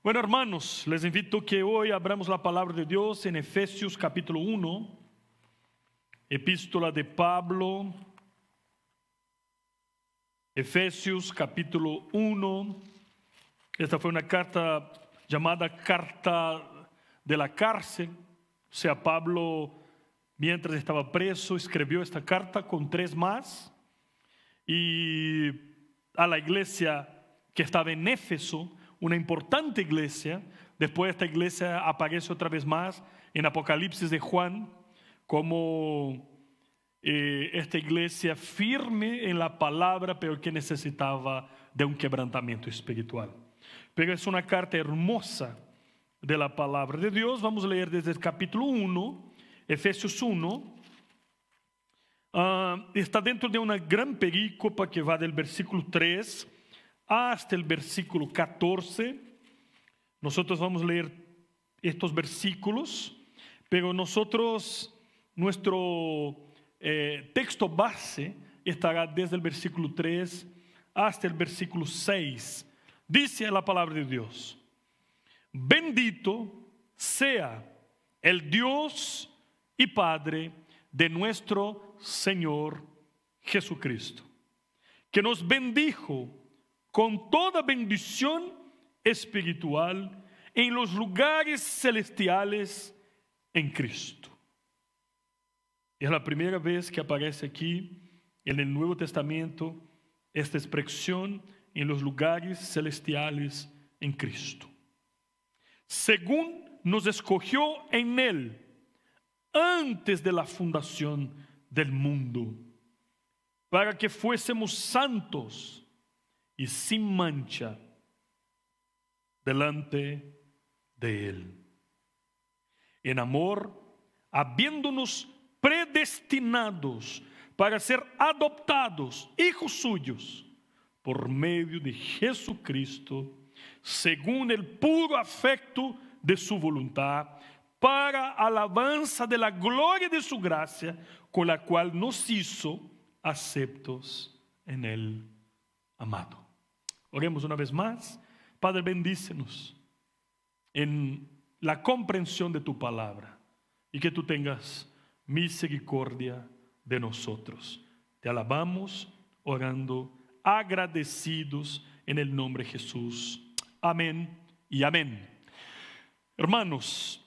Bueno, hermanos, les invito que hoy abramos la palabra de Dios en Efesios capítulo 1, epístola de Pablo, Efesios capítulo 1. Esta fue una carta llamada Carta de la Cárcel. O sea, Pablo, mientras estaba preso, escribió esta carta con 3 más. Y a la iglesia que estaba en Éfeso, una importante iglesia. Después esta iglesia aparece otra vez más en Apocalipsis de Juan como esta iglesia firme en la palabra, pero que necesitaba de un quebrantamiento espiritual. Pero es una carta hermosa de la palabra de Dios. Vamos a leer desde el capítulo 1, Efesios 1. Está dentro de una gran perícopa que va del versículo 3 hasta el versículo 14. Nosotros vamos a leer estos versículos, pero nuestro texto base estará desde el versículo 3 hasta el versículo 6. Dice la palabra de Dios: bendito sea el Dios y Padre de nuestro Señor Jesucristo, que nos bendijo con toda bendición espiritual en los lugares celestiales en Cristo. Es la primera vez que aparece aquí en el Nuevo Testamento esta expresión, en los lugares celestiales en Cristo. Según nos escogió en Él antes de la fundación del mundo, para que fuésemos santos y sin mancha delante de Él. En amor, habiéndonos predestinados para ser adoptados hijos suyos por medio de Jesucristo, según el puro afecto de su voluntad, para alabanza de la gloria de su gracia, con la cual nos hizo aceptos en el amado. Oremos una vez más. Padre, bendícenos en la comprensión de tu palabra y que tú tengas misericordia de nosotros. Te alabamos orando agradecidos en el nombre de Jesús. Amén y amén. Hermanos,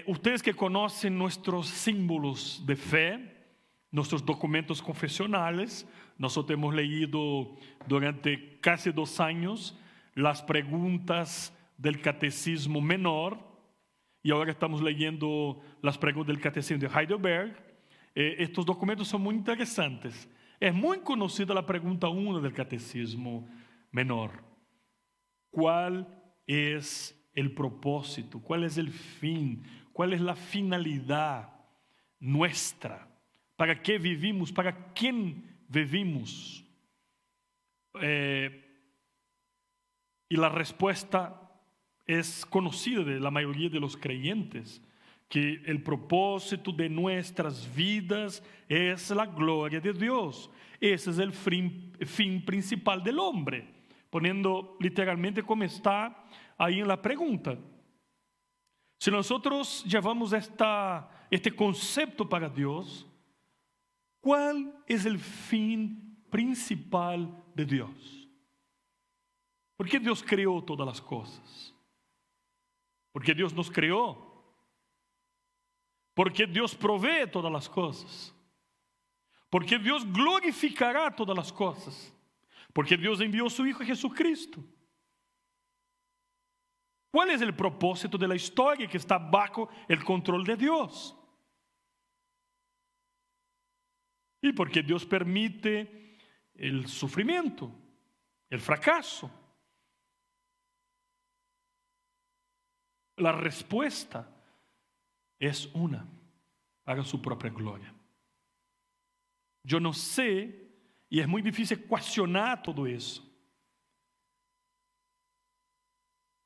ustedes que conocen nuestros símbolos de fe, nuestros documentos confesionales, nosotros hemos leído durante casi 2 años las preguntas del Catecismo Menor y ahora estamos leyendo las preguntas del Catecismo de Heidelberg. Estos documentos son muy interesantes. Es muy conocida la pregunta 1 del Catecismo Menor. ¿Cuál es el propósito? ¿Cuál es el fin? ¿Cuál es la finalidad nuestra? ¿Para qué vivimos? ¿Para quién vivimos? Y la respuesta es conocida de la mayoría de los creyentes, que el propósito de nuestras vidas es la gloria de Dios. Ese es el fin principal del hombre, poniendo literalmente como está ahí en la pregunta. Si nosotros llevamos este concepto para Dios, ¿cuál es el fin principal de Dios? ¿Por qué Dios creó todas las cosas? Porque Dios nos creó. Porque Dios provee todas las cosas. Porque Dios glorificará todas las cosas. Porque Dios envió a su Hijo Jesucristo. ¿Cuál es el propósito de la historia que está bajo el control de Dios? Y porque Dios permite el sufrimiento, el fracaso. La respuesta es una, para su propia gloria. Yo no sé, y es muy difícil ecuacionar todo eso,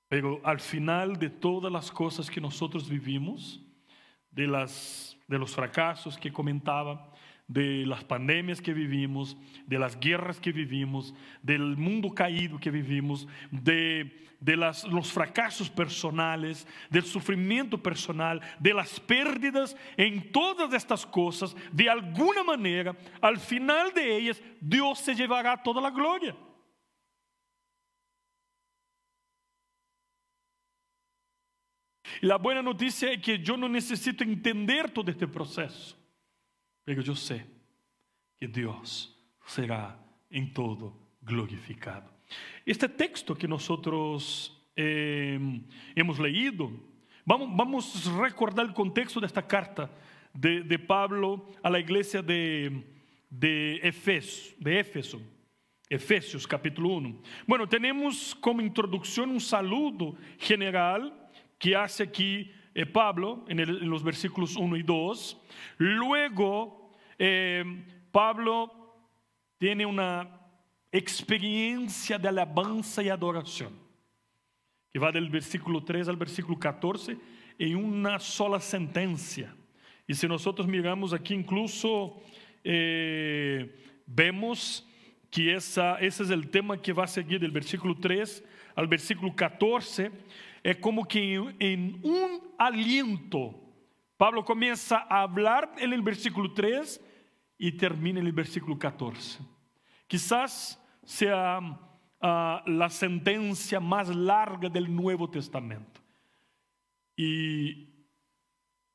pero al final de todas las cosas que nosotros vivimos, de los fracasos que comentaba, de las pandemias que vivimos, de las guerras que vivimos, del mundo caído que vivimos, de los fracasos personales, del sufrimiento personal, de las pérdidas. En todas estas cosas, de alguna manera, al final de ellas, Dios se llevará toda la gloria. Y la buena noticia es que yo no necesito entender todo este proceso, pero yo sé que Dios será en todo glorificado. Este texto que nosotros hemos leído, vamos a recordar el contexto de esta carta de Pablo a la iglesia de Éfeso. Efesios capítulo 1. Bueno, tenemos como introducción un saludo general que hace aquí Pablo en los versículos 1 y 2. Luego Pablo tiene una experiencia de alabanza y adoración que va del versículo 3 al versículo 14 en una sola sentencia. Y si nosotros miramos aquí incluso vemos que ese es el tema que va a seguir del versículo 3 al versículo 14. Es como que en un aliento Pablo comienza a hablar en el versículo 3 y termina en el versículo 14. Quizás sea la sentencia más larga del Nuevo Testamento. Y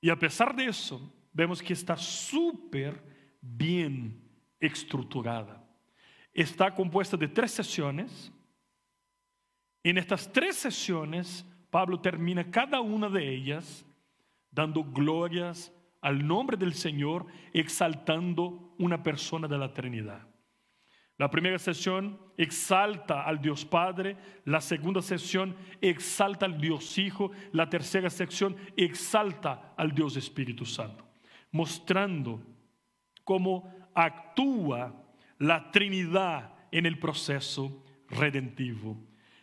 a pesar de eso, vemos que está súper bien estructurada. Está compuesta de 3 sesiones. En estas 3 sesiones, Pablo termina cada una de ellas dando glorias al nombre del Señor, exaltando una persona de la Trinidad. La primera sesión exalta al Dios Padre, la segunda sesión exalta al Dios Hijo, la tercera sección exalta al Dios Espíritu Santo, mostrando cómo actúa la Trinidad en el proceso redentivo.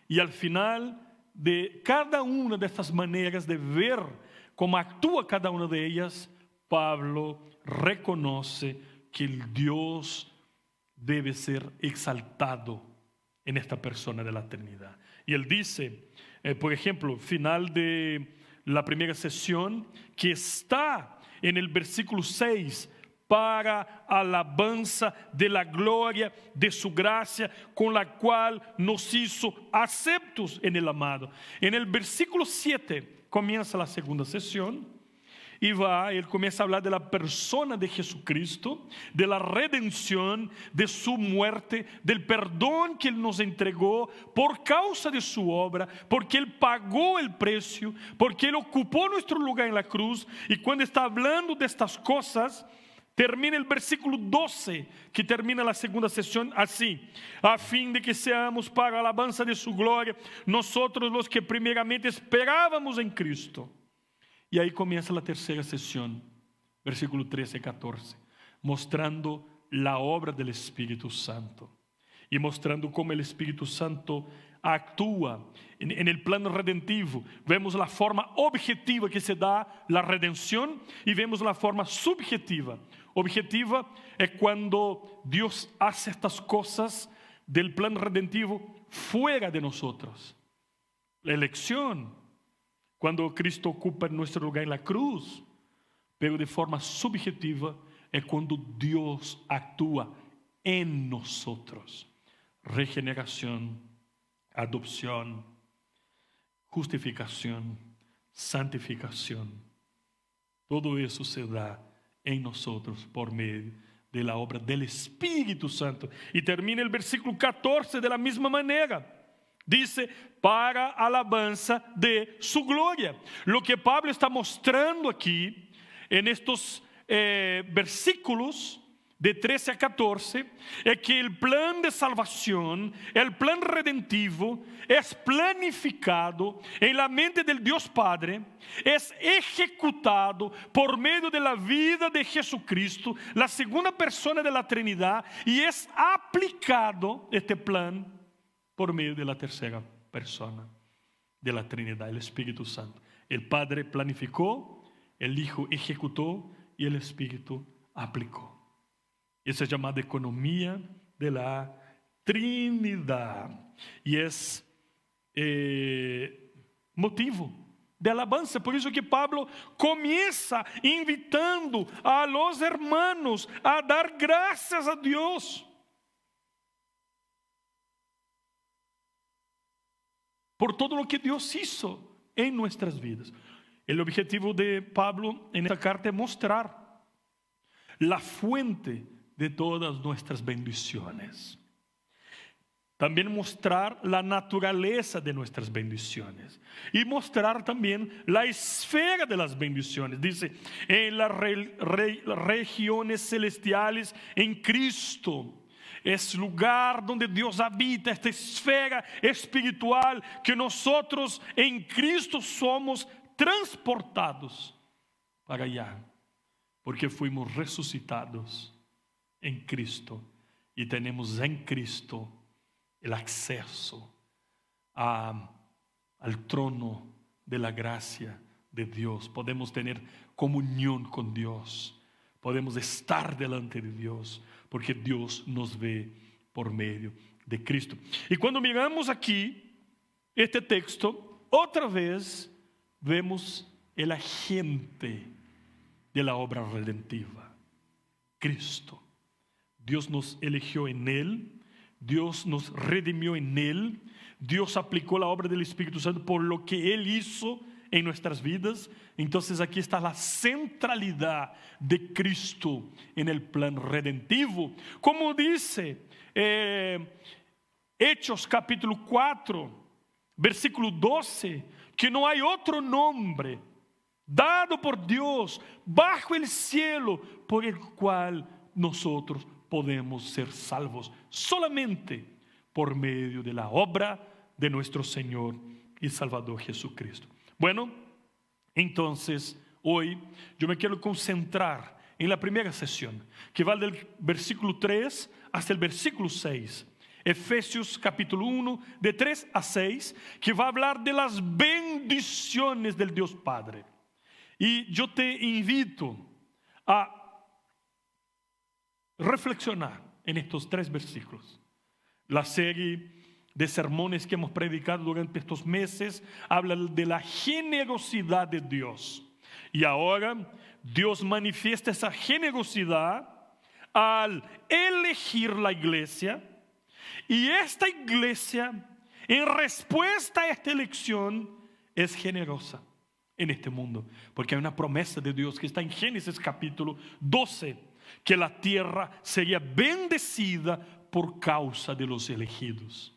Y al final de cada una de estas maneras de ver cómo actúa cada una de ellas, Pablo reconoce que el Dios debe ser exaltado en esta persona de la Trinidad. Y él dice, por ejemplo, final de la primera sesión, que está en el versículo 6, para alabanza de la gloria de su gracia, con la cual nos hizo aceptos en el amado. En el versículo 7 comienza la segunda sesión y él comienza a hablar de la persona de Jesucristo, de la redención, de su muerte, del perdón que Él nos entregó por causa de su obra, porque Él pagó el precio, porque Él ocupó nuestro lugar en la cruz. Y cuando está hablando de estas cosas, termina el versículo 12, que termina la segunda sesión así: a fin de que seamos para alabanza de su gloria, nosotros los que primeramente esperábamos en Cristo. Y ahí comienza la tercera sesión, versículo 13 y 14, mostrando la obra del Espíritu Santo y mostrando cómo el Espíritu Santo actúa en el plano redentivo. Vemos la forma objetiva que se da la redención y vemos la forma subjetiva. Objetiva es cuando Dios hace estas cosas del plano redentivo fuera de nosotros. La elección, cuando Cristo ocupa nuestro lugar en la cruz. Pero de forma subjetiva es cuando Dios actúa en nosotros. Regeneración, adopción, justificación, santificación. Todo eso se da en nosotros por medio de la obra del Espíritu Santo. Y termina el versículo 14 de la misma manera. Dice, para alabanza de su gloria. Lo que Pablo está mostrando aquí en estos versículos de 13 a 14 es que el plan de salvación, el plan redentivo, es planificado en la mente del Dios Padre, es ejecutado por medio de la vida de Jesucristo, la segunda persona de la Trinidad, y es aplicado este plan por medio de la tercera persona de la Trinidad, el Espíritu Santo. El Padre planificó, el Hijo ejecutó y el Espíritu aplicó. Esa es llamada economía de la Trinidad. Y es motivo de alabanza. Por eso que Pablo comienza invitando a los hermanos a dar gracias a Dios por todo lo que Dios hizo en nuestras vidas. El objetivo de Pablo en esta carta es mostrar la fuente de todas nuestras bendiciones. También mostrar la naturaleza de nuestras bendiciones. Y mostrar también la esfera de las bendiciones. Dice, en las regiones celestiales en Cristo. Es lugar donde Dios habita, esta esfera espiritual que nosotros en Cristo somos transportados para allá. Porque fuimos resucitados en Cristo y tenemos en Cristo el acceso al trono de la gracia de Dios. Podemos tener comunión con Dios. Podemos estar delante de Dios porque Dios nos ve por medio de Cristo. Y cuando miramos aquí este texto, otra vez vemos el agente de la obra redentiva, Cristo. Dios nos eligió en Él. Dios nos redimió en Él. Dios aplicó la obra del Espíritu Santo por lo que Él hizo en nuestras vidas. Entonces aquí está la centralidad de Cristo en el plan redentivo. Como dice Hechos capítulo 4, versículo 12, que no hay otro nombre dado por Dios bajo el cielo por el cual nosotros podemos ser salvos, solamente por medio de la obra de nuestro Señor y Salvador Jesucristo. Bueno, entonces hoy yo me quiero concentrar en la primera sesión, que va del versículo 3 hasta el versículo 6. Efesios capítulo 1, de 3 a 6, que va a hablar de las bendiciones del Dios Padre. Y yo te invito a reflexionar en estos 3 versículos. La serie de sermones que hemos predicado durante estos meses habla de la generosidad de Dios. Y ahora Dios manifiesta esa generosidad al elegir la iglesia. Y esta iglesia, en respuesta a esta elección, es generosa en este mundo. Porque hay una promesa de Dios que está en Génesis capítulo 12. Que la tierra sería bendecida por causa de los elegidos.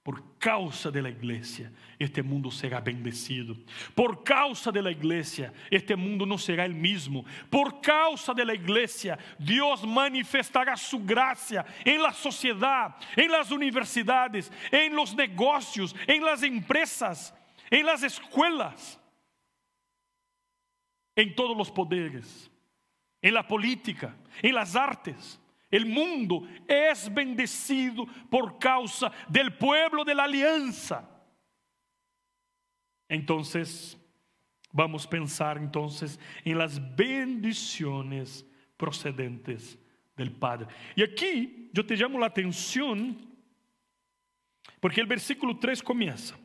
Por causa de la iglesia, este mundo será bendecido. Por causa de la iglesia, este mundo no será el mismo. Por causa de la iglesia, Dios manifestará su gracia en la sociedad, en las universidades, en los negocios, en las empresas, en las escuelas, en todos los poderes. En la política, en las artes. El mundo es bendecido por causa del pueblo de la alianza. Entonces, vamos a pensar entonces en las bendiciones procedentes del Padre. Y aquí yo te llamo la atención porque el versículo 3 comienza: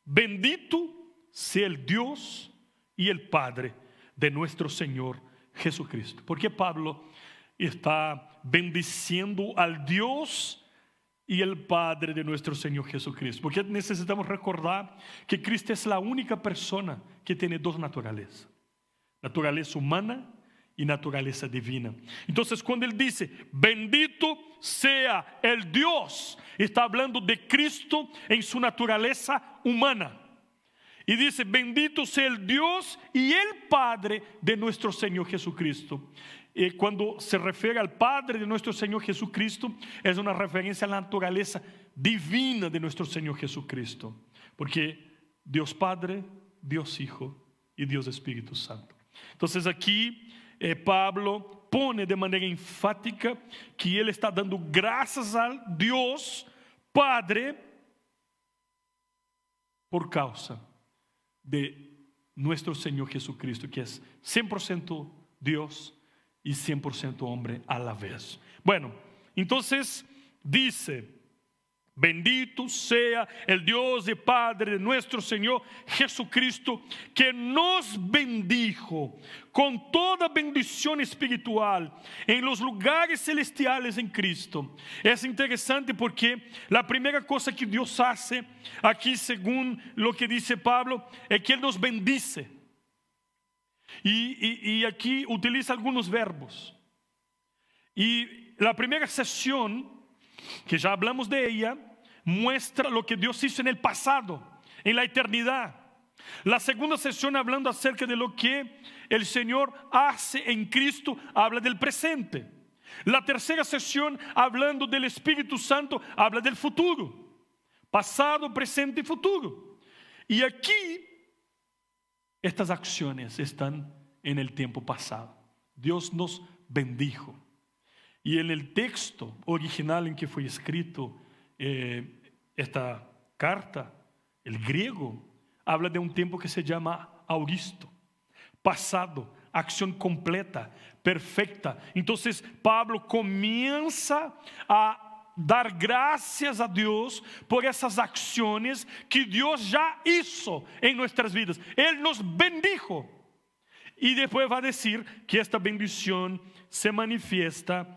bendito sea el Dios y el Padre de nuestro Señor Jesucristo. Porque Pablo está bendiciendo al Dios y el Padre de nuestro Señor Jesucristo. Porque necesitamos recordar que Cristo es la única persona que tiene 2 naturalezas: naturaleza humana y naturaleza divina. Entonces cuando Él dice bendito sea el Dios, está hablando de Cristo en su naturaleza humana. Y dice bendito sea el Dios y el Padre de nuestro Señor Jesucristo. Cuando se refiere al Padre de nuestro Señor Jesucristo, es una referencia a la naturaleza divina de nuestro Señor Jesucristo. Porque Dios Padre, Dios Hijo y Dios Espíritu Santo. Entonces aquí Pablo pone de manera enfática que Él está dando gracias al Dios Padre por causa de nuestro Señor Jesucristo, que es 100% Dios y 100% hombre a la vez. Bueno, entonces dice: bendito sea el Dios y Padre de nuestro Señor Jesucristo, que nos bendijo con toda bendición espiritual en los lugares celestiales en Cristo. Es interesante porque la primera cosa que Dios hace aquí, según lo que dice Pablo, es que Él nos bendice. Y aquí utiliza algunos verbos. Y la primera sesión, que ya hablamos de ella, muestra lo que Dios hizo en el pasado, en la eternidad. La segunda sesión, hablando acerca de lo que el Señor hace en Cristo, habla del presente. La tercera sesión, hablando del Espíritu Santo, habla del futuro. Pasado, presente y futuro. Y aquí, estas acciones están en el tiempo pasado. Dios nos bendijo. Y en el texto original en que fue escrito esta carta, el griego, habla de un tiempo que se llama auristo, pasado, acción completa, perfecta. Entonces Pablo comienza a dar gracias a Dios por esas acciones que Dios ya hizo en nuestras vidas. Él nos bendijo. Y después va a decir que esta bendición se manifiesta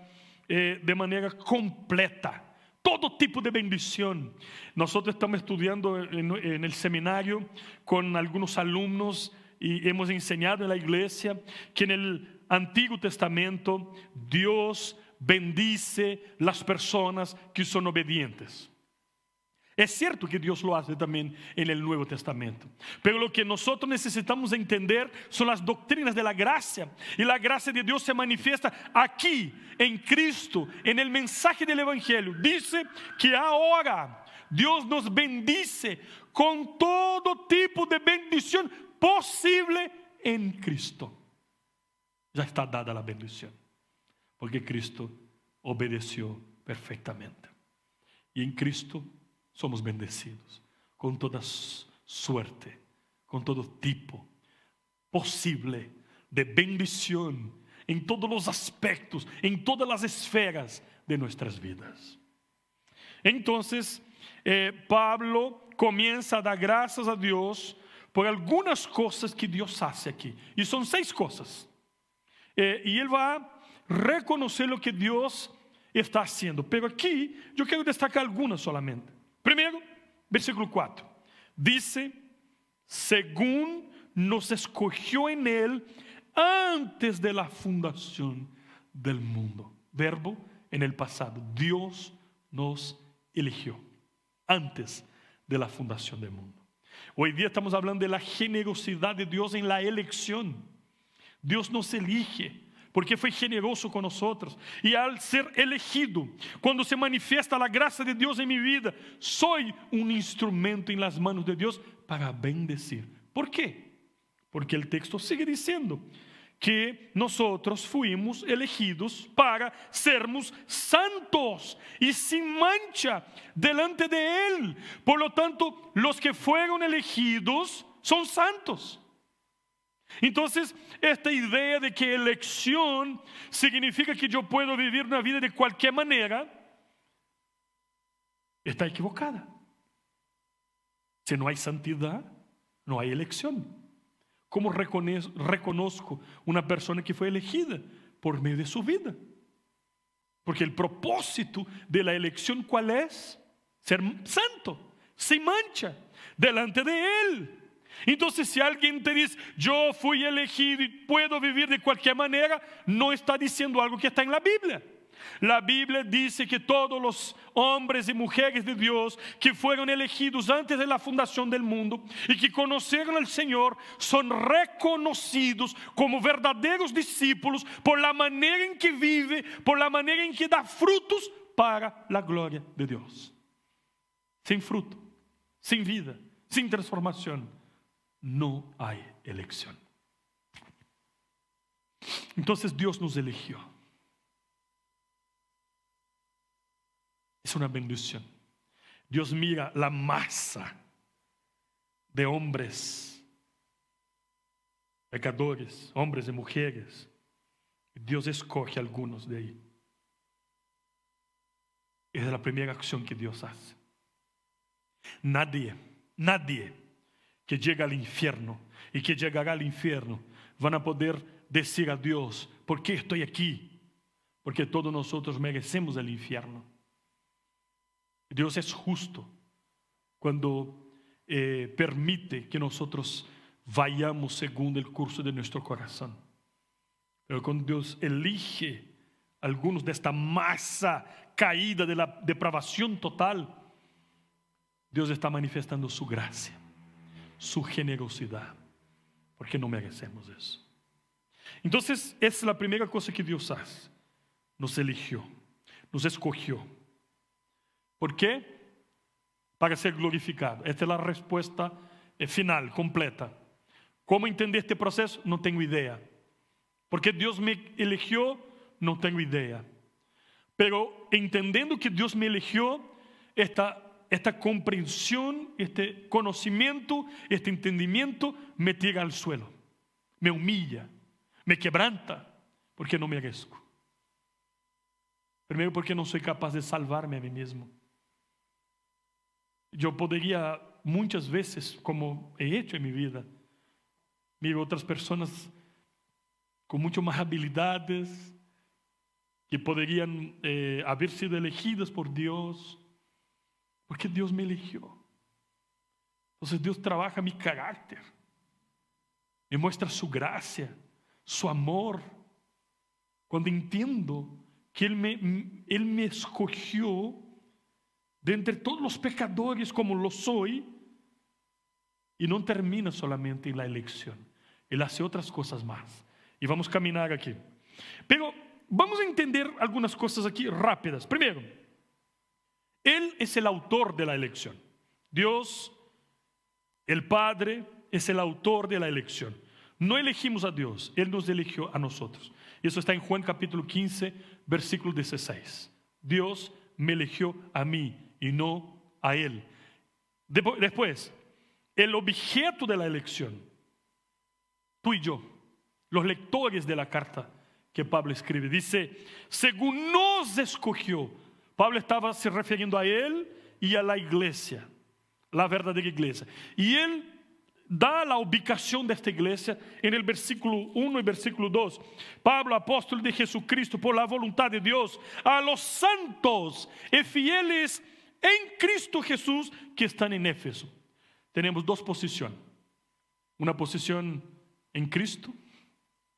de manera completa. Todo tipo de bendición. Nosotros estamos estudiando en el seminario con algunos alumnos y hemos enseñado en la iglesia que en el Antiguo Testamento Dios bendice las personas que son obedientes. Es cierto que Dios lo hace también en el Nuevo Testamento, pero lo que nosotros necesitamos entender son las doctrinas de la gracia, y la gracia de Dios se manifiesta aquí en Cristo, en el mensaje del Evangelio. Dice que ahora Dios nos bendice con todo tipo de bendición posible en Cristo. Ya está dada la bendición, porque Cristo obedeció perfectamente, y en Cristo somos bendecidos con toda suerte, con todo tipo posible de bendición en todos los aspectos, en todas las esferas de nuestras vidas. Entonces, Pablo comienza a dar gracias a Dios por algunas cosas que Dios hace aquí. Y son 6 cosas. Y él va a reconocer lo que Dios está haciendo. Pero aquí yo quiero destacar algunas solamente. Primero, versículo 4, dice: según nos escogió en Él antes de la fundación del mundo. Verbo en el pasado. Dios nos eligió antes de la fundación del mundo. Hoy día estamos hablando de la generosidad de Dios en la elección. Dios nos elige porque fue generoso con nosotros. Y al ser elegido, cuando se manifiesta la gracia de Dios en mi vida, soy un instrumento en las manos de Dios para bendecir. ¿Por qué? Porque el texto sigue diciendo que nosotros fuimos elegidos para sermos santos y sin mancha delante de Él. Por lo tanto, los que fueron elegidos son santos. Entonces, esta idea de que elección significa que yo puedo vivir una vida de cualquier manera está equivocada. Si no hay santidad, no hay elección. ¿Cómo reconozco una persona que fue elegida? Por medio de su vida. Porque el propósito de la elección, ¿cuál es? Ser santo, sin mancha, delante de Él. Entonces, si alguien te dice: yo fui elegido y puedo vivir de cualquier manera, no está diciendo algo que está en la Biblia. La Biblia dice que todos los hombres y mujeres de Dios que fueron elegidos antes de la fundación del mundo y que conocieron al Señor son reconocidos como verdaderos discípulos por la manera en que vive, por la manera en que da frutos para la gloria de Dios. Sin fruto, sin vida, sin transformación, no hay elección. Entonces Dios nos eligió. Es una bendición. Dios mira la masa de hombres pecadores, hombres y mujeres. Dios escoge algunos de ahí. Es la primera acción que Dios hace. Nadie que llega al infierno y que llegará al infierno van a poder decir a Dios, ¿por qué estoy aquí? Porque todos nosotros merecemos el infierno. Dios es justo cuando permite que nosotros vayamos según el curso de nuestro corazón. Pero cuando Dios elige algunos de esta masa caída de la depravación total, Dios está manifestando su gracia, su generosidad, porque no merecemos eso. Entonces, esa es la primera cosa que Dios hace. Nos eligió, nos escogió. ¿Por qué? Para ser glorificado. Esta es la respuesta final, completa. ¿Cómo entender este proceso? No tengo idea. ¿Por qué Dios me eligió? No tengo idea. Pero entendiendo que Dios me eligió, esta comprensión, este conocimiento, este entendimiento me tira al suelo, me humilla, me quebranta, porque no merezco. Primero, porque no soy capaz de salvarme a mí mismo. Yo podría muchas veces, como he hecho en mi vida, miro otras personas con mucho más habilidades que podrían haber sido elegidas por Dios, porque Dios me eligió. Entonces Dios trabaja mi carácter, me muestra su gracia, su amor, cuando entiendo que Él me escogió de entre todos los pecadores como lo soy, y no termina solamente en la elección, Él hace otras cosas más, y vamos a caminar aquí. Pero vamos a entender algunas cosas aquí rápidas. Primero, Él es el autor de la elección. Dios, el Padre, es el autor de la elección. No elegimos a Dios, Él nos eligió a nosotros. Eso está en Juan capítulo 15, versículo 16. Dios me eligió a mí y no a Él. Después, el objeto de la elección, tú y yo, los lectores de la carta que Pablo escribe, dice, según nos escogió. Pablo estaba se refiriendo a él y a la iglesia, la verdadera iglesia. Y él da la ubicación de esta iglesia en el versículo 1 y versículo 2. Pablo, apóstol de Jesucristo, por la voluntad de Dios, a los santos y fieles en Cristo Jesús que están en Éfeso. Tenemos dos posiciones. Una posición en Cristo,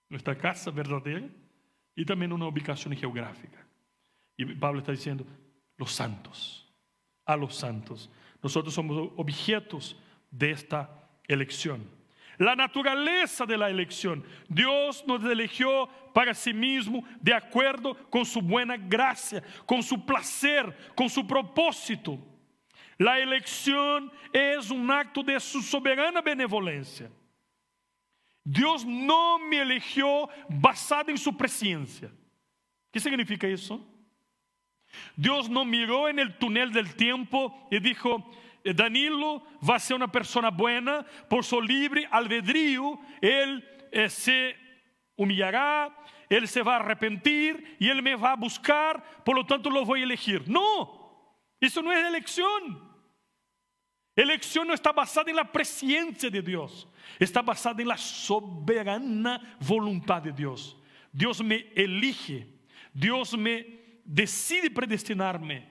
nuestra casa verdadera, y también una ubicación geográfica. Y Pablo está diciendo, los santos, a los santos. Nosotros somos objetos de esta elección. La naturaleza de la elección. Dios nos eligió para sí mismo de acuerdo con su buena gracia, con su placer, con su propósito. La elección es un acto de su soberana benevolencia. Dios no me eligió basado en su presencia. ¿Qué significa eso? Dios no miró en el túnel del tiempo y dijo, Danilo va a ser una persona buena, por su libre albedrío, él se humillará, él se va a arrepentir y él me va a buscar, por lo tanto lo voy a elegir. No, eso no es elección. Elección no está basada en la presencia de Dios, está basada en la soberana voluntad de Dios. Dios me elige, Dios me decide predestinarme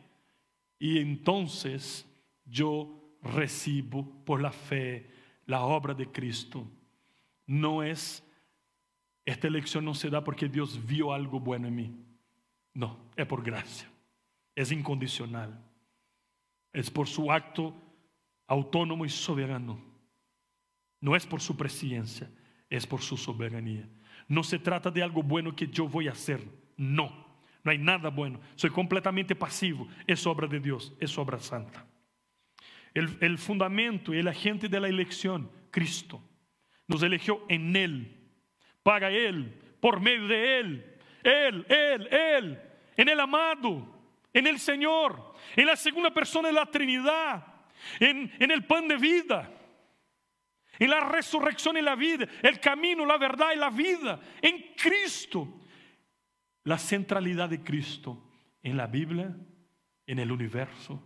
y entonces yo recibo por la fe la obra de Cristo. No es, esta elección no se da porque Dios vio algo bueno en mí. No, es por gracia, es incondicional, es por su acto autónomo y soberano. No es por su presencia, es por su soberanía. No se trata de algo bueno que yo voy a hacer, no hay nada bueno, soy completamente pasivo, es obra de Dios, es obra santa. El fundamento y el agente de la elección, Cristo, nos eligió en Él, para Él, por medio de Él, en el amado, en el Señor, en la segunda persona de la Trinidad, en el pan de vida, en la resurrección y la vida, el camino, la verdad y la vida, en Cristo. La centralidad de Cristo en la Biblia, en el universo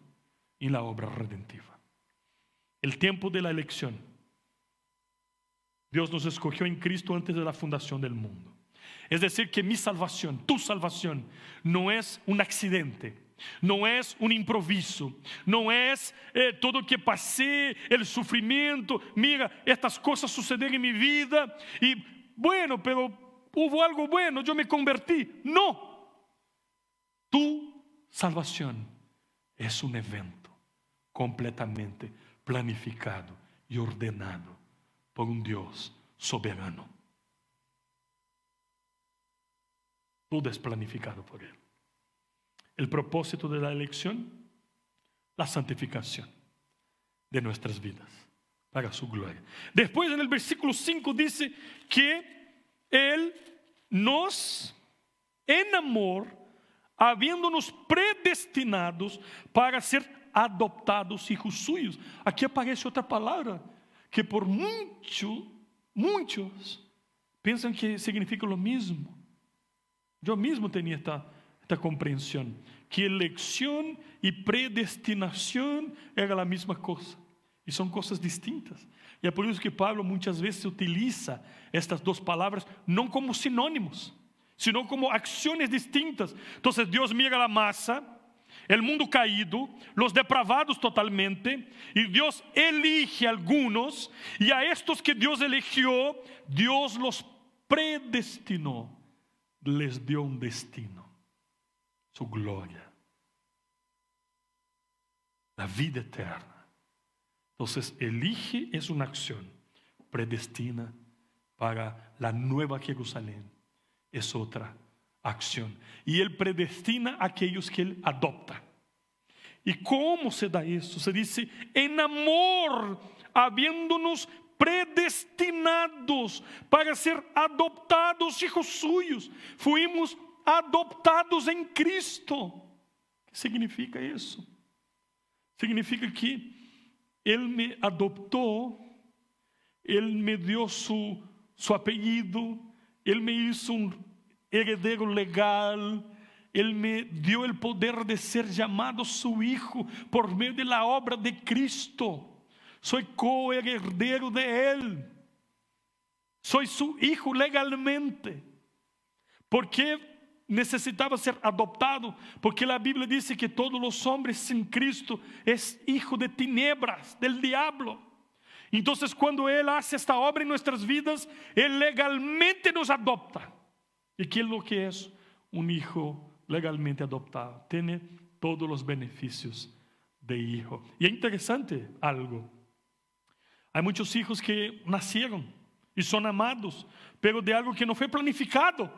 y en la obra redentiva. El tiempo de la elección. Dios nos escogió en Cristo antes de la fundación del mundo. Es decir, que mi salvación, tu salvación, no es un accidente, no es un improviso, no es todo que pasé, el sufrimiento. Mira, estas cosas sucedieron en mi vida y bueno, pero hubo algo bueno, yo me convertí. No, tu salvación es un evento completamente planificado y ordenado por un Dios soberano. Todo es planificado por Él. El propósito de la elección, la santificación de nuestras vidas para su gloria. Después en el versículo 5 dice que Él nos, en amor, habiéndonos predestinados para ser adoptados hijos suyos. Aquí aparece otra palabra que por muchos piensan que significa lo mismo. Yo mismo tenía esta comprensión, que elección y predestinación era la misma cosa, y son cosas distintas. Y es por eso que Pablo muchas veces utiliza estas dos palabras no como sinónimos, sino como acciones distintas. Entonces Dios mira la masa, el mundo caído, los depravados totalmente, y Dios elige a algunos, y a estos que Dios eligió, Dios los predestinó, les dio un destino, su gloria, la vida eterna. Entonces elige es una acción, predestina para la nueva Jerusalén es otra acción, y Él predestina a aquellos que Él adopta. ¿Y cómo se da eso? Se dice en amor, habiéndonos predestinados para ser adoptados hijos suyos. Fuimos adoptados en Cristo. ¿Qué significa eso? Significa que Él me adoptó, Él me dio su apellido, Él me hizo un heredero legal, Él me dio el poder de ser llamado su hijo por medio de la obra de Cristo. Soy coheredero de Él. Soy su hijo legalmente. ¿Por qué necesitaba ser adoptado? Porque la Biblia dice que todos los hombres sin Cristo es hijo de tinieblas, del diablo. Entonces cuando Él hace esta obra en nuestras vidas, Él legalmente nos adopta. ¿Y qué es lo que es un hijo legalmente adoptado? Tiene todos los beneficios de hijo. Y es interesante algo. Hay muchos hijos que nacieron y son amados, pero de algo que no fue planificado.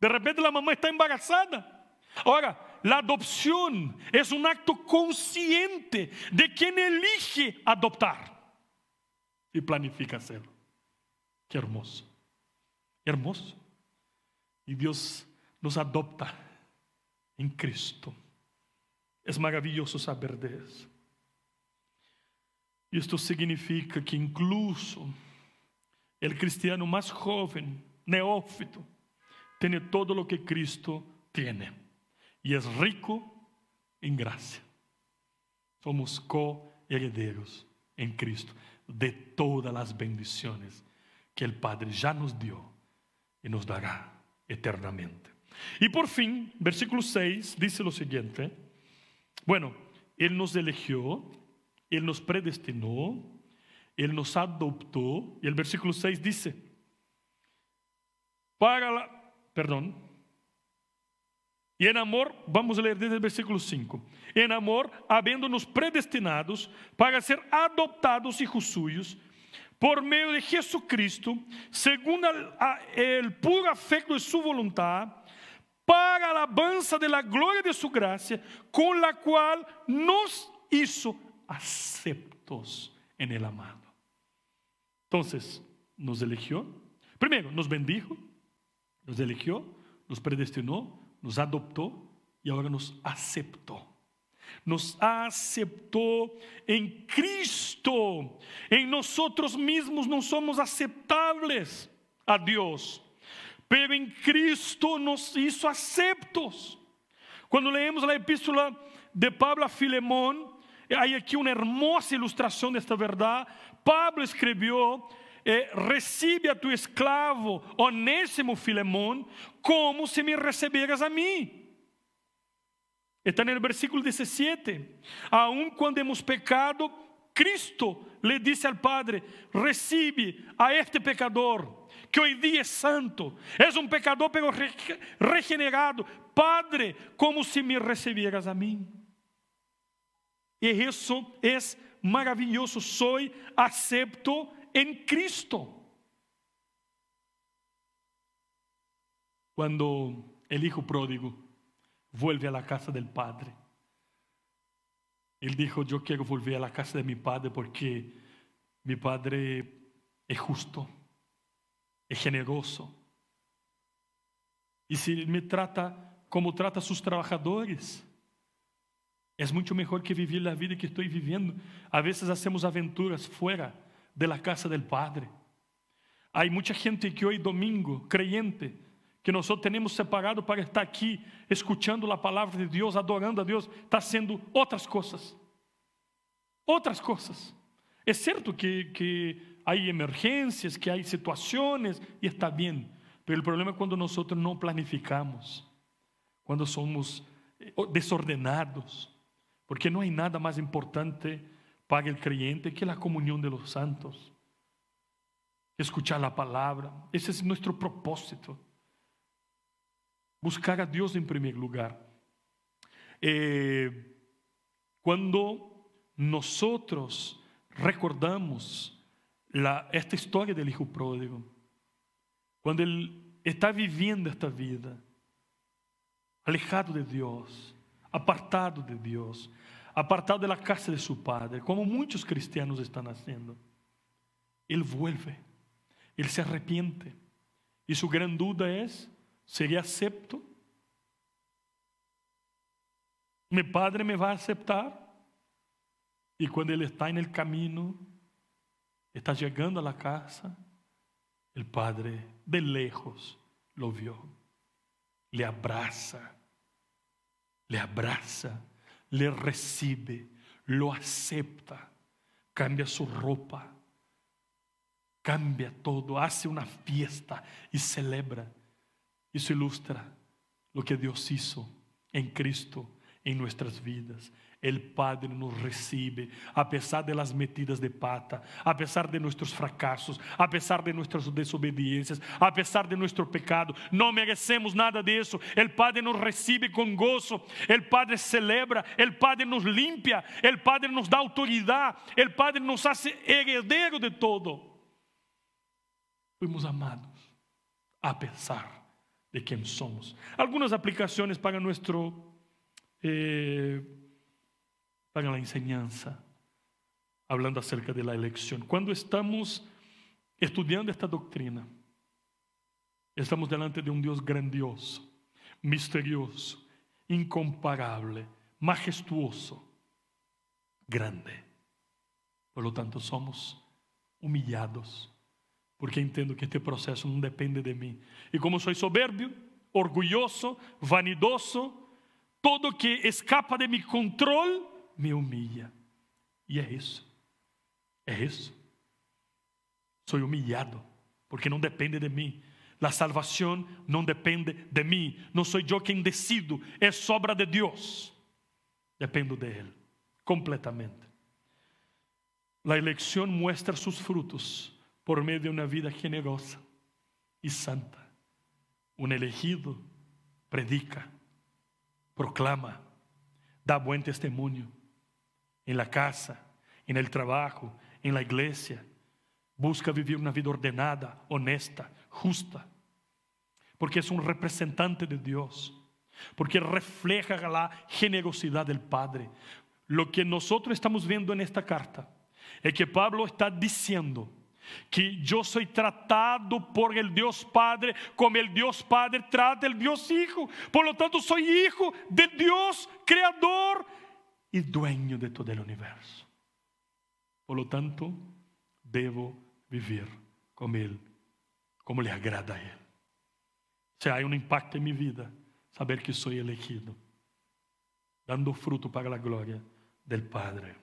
De repente la mamá está embarazada. Ahora, la adopción es un acto consciente de quien elige adoptar y planifica hacerlo. Qué hermoso, hermoso. Y Dios nos adopta en Cristo. Es maravilloso saber de eso. Y esto significa que incluso el cristiano más joven, neófito, tiene todo lo que Cristo tiene. Y es rico en gracia. Somos coherederos en Cristo de todas las bendiciones que el Padre ya nos dio y nos dará eternamente. Y por fin, versículo 6 dice lo siguiente. Bueno, Él nos eligió, Él nos predestinó, Él nos adoptó. Y el versículo 6 dice, y en amor, vamos a leer desde el versículo 5. En amor, habiéndonos predestinados para ser adoptados hijos suyos, por medio de Jesucristo, según el puro afecto de su voluntad, para alabanza de la gloria de su gracia, con la cual nos hizo aceptos en el amado. Entonces, nos eligió, primero nos bendijo, nos eligió, nos predestinó, nos adoptó y ahora nos aceptó. Nos aceptó en Cristo. En nosotros mismos no somos aceptables a Dios, pero en Cristo nos hizo aceptos. Quando leemos a epístola de Pablo a Filemón, hay aqui uma hermosa ilustração desta verdade. Pablo escreveu: recibe a tu esclavo Onésimo Filemón como se me receberas a mim. Está no versículo 17. Aun quando hemos pecado, Cristo le disse ao Padre: recibe a este pecador, que hoje dia é santo, é um pecador pero regenerado. Padre, como se me recebieras a mim. E isso é maravilhoso. Soy acepto em Cristo. Quando o hijo pródigo vuelve a la casa del Padre, ele dijo: yo quiero volver a la casa de mi Padre porque mi Padre es justo, es generoso. Y si me trata como trata a sus trabajadores, es mucho mejor que vivir la vida que estoy viviendo. A veces hacemos aventuras fuera de la casa del Padre. Hay mucha gente que hoy domingo, creyente, que nosotros tenemos separado para estar aquí, escuchando la palabra de Dios, adorando a Dios, está haciendo otras cosas. Otras cosas. Es cierto que hay emergencias, que hay situaciones, y está bien. Pero el problema es cuando nosotros no planificamos, cuando somos desordenados, porque no hay nada más importante para el creyente que la comunión de los santos, escuchar la palabra. Ese es nuestro propósito, buscar a Dios en primer lugar. Cuando nosotros recordamos esta historia del hijo pródigo, cuando él está viviendo esta vida, alejado de Dios, apartado de Dios, apartado de la casa de su padre, como muchos cristianos están haciendo, él vuelve, él se arrepiente, y su gran duda es: ¿seré acepto? ¿Mi padre me va a aceptar? Y cuando él está en el camino, está llegando a la casa, el padre de lejos lo vio, le abraza, le recibe, lo acepta, cambia su ropa, cambia todo, hace una fiesta y celebra. Eso ilustra lo que Dios hizo en Cristo en nuestras vidas. El Padre nos recibe a pesar de las metidas de pata, a pesar de nuestros fracasos, a pesar de nuestras desobediencias, a pesar de nuestro pecado. No merecemos nada de eso. El Padre nos recibe con gozo, el Padre celebra, el Padre nos limpia, el Padre nos da autoridad, el Padre nos hace heredero de todo. Fuimos amados a pesar de quien somos. Algunas aplicaciones para para la enseñanza, hablando acerca de la elección. Cuando estamos estudiando esta doctrina, estamos delante de un Dios grandioso, misterioso, incomparable, majestuoso, grande. Por lo tanto, somos humillados, porque entendo que este proceso não depende de mim. E como sou soberbio, orgulhoso, vanidoso, todo que escapa de mi control me humilla. E é isso. É isso. Sou humillado, porque não depende de mim. La salvación não depende de mim. Não sou eu quem decido. É obra de Deus. Dependo de Él, completamente. La elección muestra sus frutos por medio de una vida generosa y santa. Un elegido predica, proclama, da buen testimonio en la casa, en el trabajo, en la iglesia. Busca vivir una vida ordenada, honesta, justa, porque es un representante de Dios, porque refleja la generosidad del Padre. Lo que nosotros estamos viendo en esta carta es que Pablo está diciendo que yo soy tratado por el Dios Padre como el Dios Padre trata el Dios Hijo. Por lo tanto, soy hijo de Dios, creador y dueño de todo el universo. Por lo tanto, debo vivir como Él, como le agrada a Él. O sea, hay un impacto en mi vida saber que soy elegido, dando fruto para la gloria del Padre.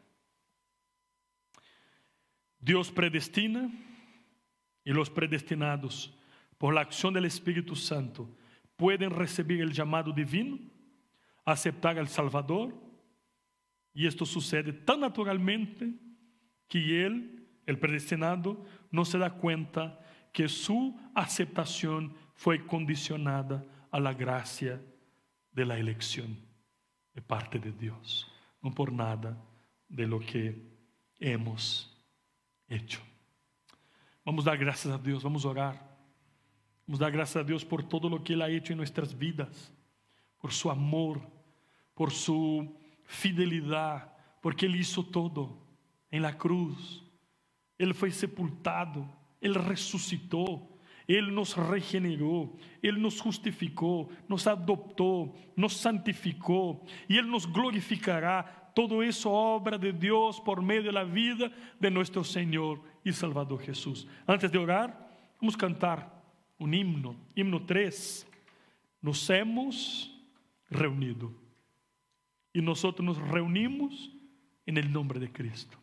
Dios predestina y los predestinados por la acción del Espíritu Santo pueden recibir el llamado divino, aceptar al Salvador, y esto sucede tan naturalmente que él, el predestinado, no se da cuenta que su aceptación fue condicionada a la gracia de la elección de parte de Dios, no por nada de lo que hemos hecho. Vamos a dar gracias a Dios, vamos a orar. Vamos a dar gracias a Dios por todo lo que Él ha hecho en nuestras vidas, por su amor, por su fidelidad, porque Él hizo todo en la cruz. Él fue sepultado, Él resucitó, Él nos regeneró, Él nos justificó, nos adoptó, nos santificó y Él nos glorificará. Todo eso obra de Dios por medio de la vida de nuestro Señor y Salvador Jesús. Antes de orar, vamos a cantar un himno, himno 3. Nos hemos reunido y nosotros nos reunimos en el nombre de Cristo.